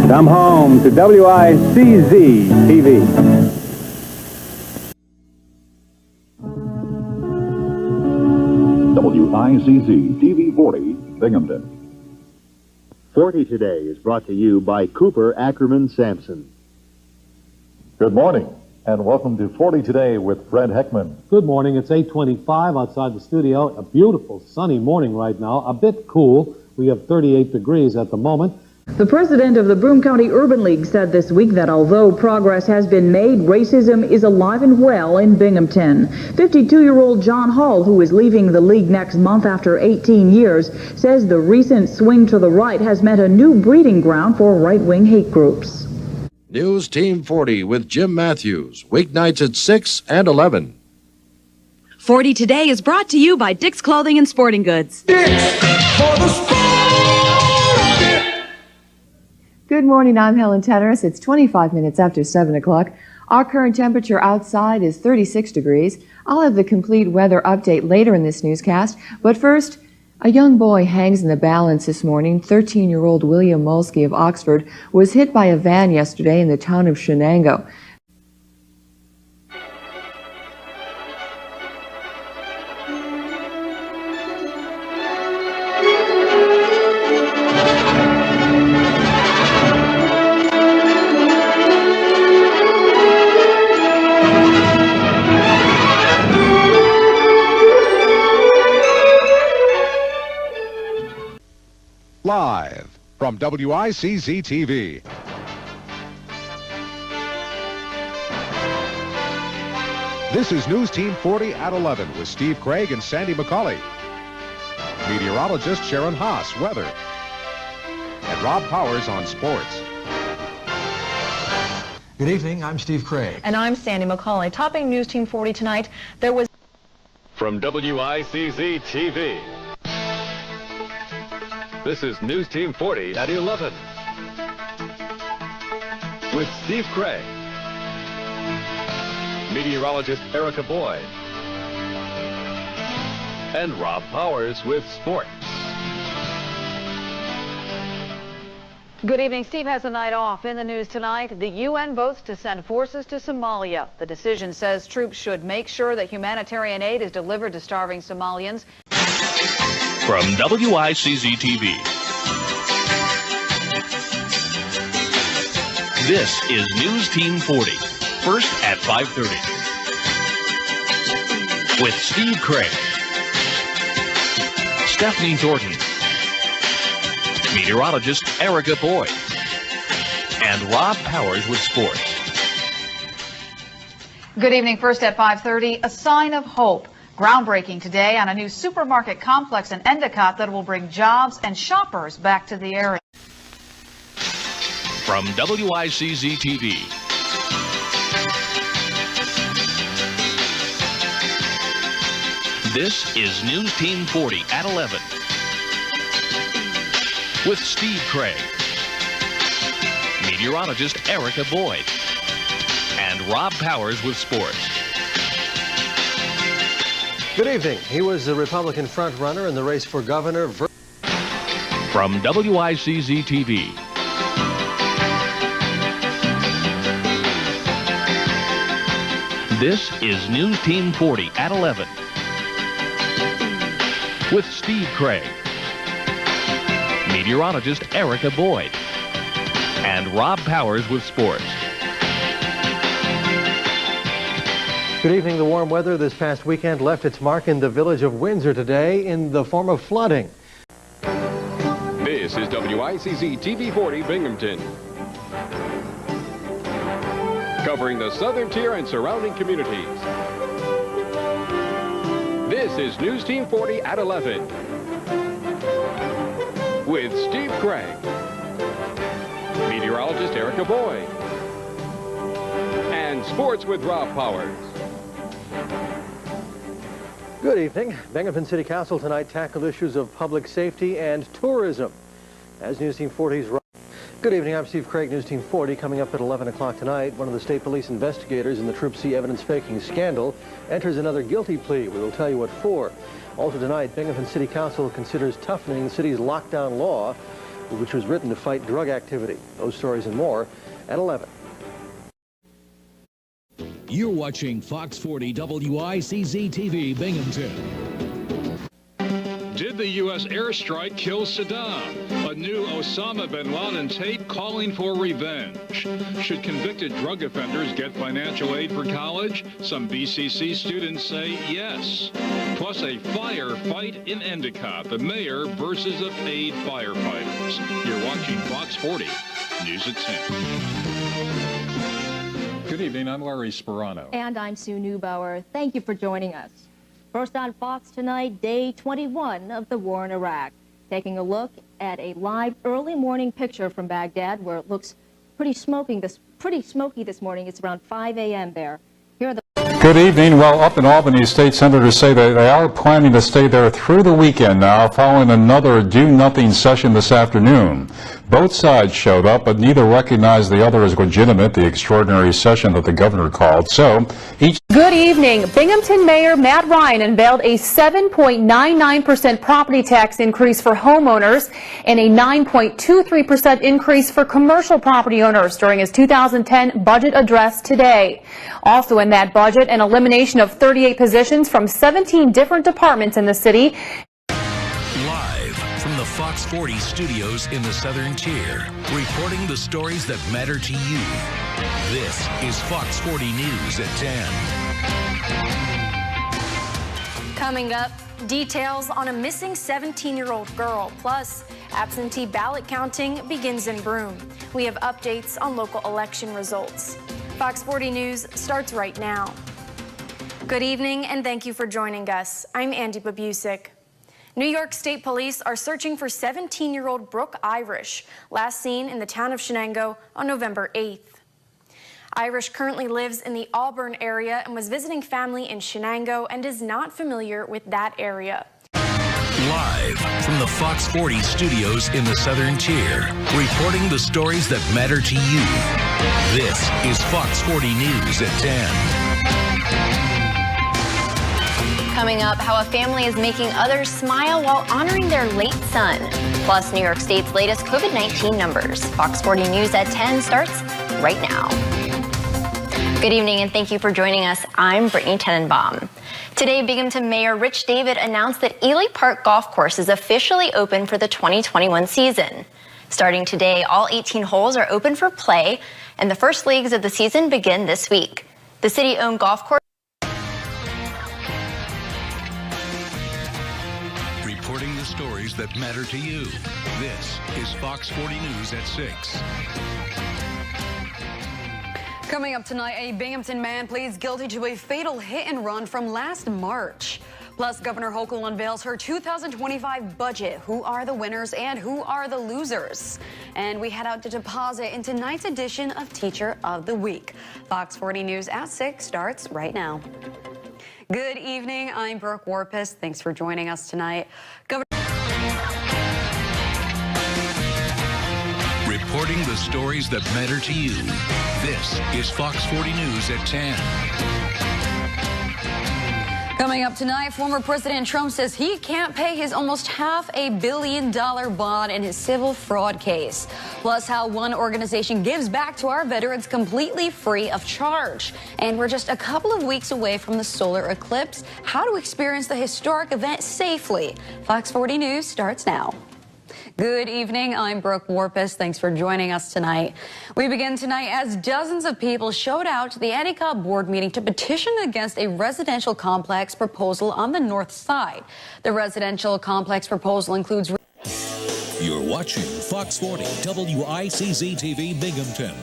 Come home to WICZ-TV. WICZ-TV 40, Binghamton. 40 Today is brought to you by Cooper Ackerman Sampson. Good morning, and welcome to 40 Today with Fred Heckman. Good morning. It's 8:25 outside the studio. A beautiful sunny morning right now, a bit cool. We have 38 degrees at the moment. The president of the Broome County Urban League said this week that although progress has been made, racism is alive and well in Binghamton. 52-year-old John Hall, who is leaving the league next month after 18 years, says the recent swing to the right has meant a new breeding ground for right-wing hate groups. News Team 40 with Jim Matthews, weeknights at 6 and 11. 40 Today is brought to you by Dick's Clothing and Sporting Goods. Good morning, I'm Helen Tenneris. It's 25 minutes after 7 o'clock. Our current temperature outside is 36 degrees. I'll have the complete weather update later in this newscast. But first, a young boy hangs in the balance this morning. 13-year-old William Mulsky of Oxford was hit by a van yesterday in the town of Shenango. Live from WICZ-TV. This is News Team 40 at 11 with Steve Craig and Sandy McCauley. Meteorologist Sharon Haas, weather. And Rob Powers on sports. Good evening, I'm Steve Craig. And I'm Sandy McCauley. Topping News Team 40 tonight, there was... From WICZ-TV. This is News Team 40 at 11 with Steve Craig, meteorologist Erica Boyd, and Rob Powers with sports. Good evening. Steve has a night off. In the news tonight, the UN votes to send forces to Somalia. The decision says troops should make sure that humanitarian aid is delivered to starving Somalians. From WICZ-TV. This is News Team 40, first at 5:30. With Steve Craig, Stephanie Thornton, meteorologist Erica Boyd, and Rob Powers with sports. Good evening. First at 5:30, a sign of hope. Groundbreaking today on a new supermarket complex in Endicott that will bring jobs and shoppers back to the area. From WICZ-TV. This is News Team 40 at 11 with Steve Craig, meteorologist Erica Boyd, and Rob Powers with sports. Good evening. He was the Republican frontrunner in the race for governor. From WICZ-TV. This is News Team 40 at 11 with Steve Craig, meteorologist Erica Boyd, and Rob Powers with sports. Good evening. The warm weather this past weekend left its mark in the village of Windsor today in the form of flooding. This is WICZ-TV 40 Binghamton. Covering the southern tier and surrounding communities. This is News Team 40 at 11 with Steve Craig, meteorologist Erica Boyd, and sports with Rob Powers. Good evening. Binghamton City Council tonight tackled issues of public safety and tourism. As News Team 40's... Good evening, I'm Steve Craig, News Team 40. Coming up at 11 o'clock tonight, one of the state police investigators in the Troop C evidence faking scandal enters another guilty plea. We will tell you what for. Also tonight, Binghamton City Council considers toughening the city's lockdown law. which was written to fight drug activity. Those stories and more at 11. You're watching Fox 40 WICZ-TV Binghamton. Did the U.S. airstrike kill Saddam? A new Osama bin Laden tape calling for revenge. Should convicted drug offenders get financial aid for college? Some BCC students say yes. Plus a firefight in Endicott, the mayor versus the paid firefighters. You're watching Fox 40, News at 10. Good evening, I'm Larry Sperano. And I'm Sue Neubauer. Thank you for joining us. First on Fox tonight, day 21 of the war in Iraq. Taking a look at a live early morning picture from Baghdad where it looks pretty smoky this morning. It's around 5 a.m. there. Here are the Good evening. Well, up in Albany, state senators say that they are planning to stay there through the weekend now, following another do-nothing session this afternoon. Both sides showed up, but neither recognized the other as legitimate, the extraordinary session that the governor called. So each... Good evening. Binghamton Mayor Matt Ryan unveiled a 7.99% property tax increase for homeowners and a 9.23% increase for commercial property owners during his 2010 budget address today. Also in that budget, an elimination of 38 positions from 17 different departments in the city. Live from the Fox 40 studios in the Southern Tier, reporting the stories that matter to you. This is Fox 40 News at 10. Coming up, details on a missing 17-year-old girl, plus absentee ballot counting begins in Broome. We have updates on local election results. Fox 40 News starts right now. Good evening and thank you for joining us. I'm Andy Babusick. New York State Police are searching for 17-year-old Brooke Irish, last seen in the town of Shenango on November 8th. Irish currently lives in the Auburn area and was visiting family in Shenango and is not familiar with that area. Live from the Fox 40 studios in the Southern Tier, reporting the stories that matter to you. This is Fox 40 News at 10. Coming up, how a family is making others smile while honoring their late son. Plus, New York State's latest COVID-19 numbers. Fox 40 News at 10 starts right now. Good evening and thank you for joining us. I'm Brittany Tenenbaum. Today, Binghamton Mayor Rich David announced that Ely Park Golf Course is officially open for the 2021 season. Starting today, all 18 holes are open for play, and the first leagues of the season begin this week. The city-owned golf course. Reporting the stories that matter to you. This is Fox 40 News at 6. Coming up tonight, a Binghamton man pleads guilty to a fatal hit and run from last March. Plus, Governor Hochul unveils her 2025 budget. Who are the winners and who are the losers? And we head out to deposit in tonight's edition of Teacher of the Week. Fox 40 News at 6 starts right now. Good evening. I'm Brooke Warpus. Thanks for joining us tonight. Reporting the stories that matter to you. This is Fox 40 News at 10. Coming up tonight, former President Trump says he can't pay his almost $500 million bond in his civil fraud case. Plus, how one organization gives back to our veterans completely free of charge. And we're just a couple of weeks away from the solar eclipse. How to experience the historic event safely. Fox 40 News starts now. Good evening. I'm Brooke Warpus. Thanks for joining us tonight. We begin tonight as dozens of people showed out to the Imagicomm board meeting to petition against a residential complex proposal on the north side. The residential complex proposal includes... You're watching Fox 40 WICZ-TV Binghamton.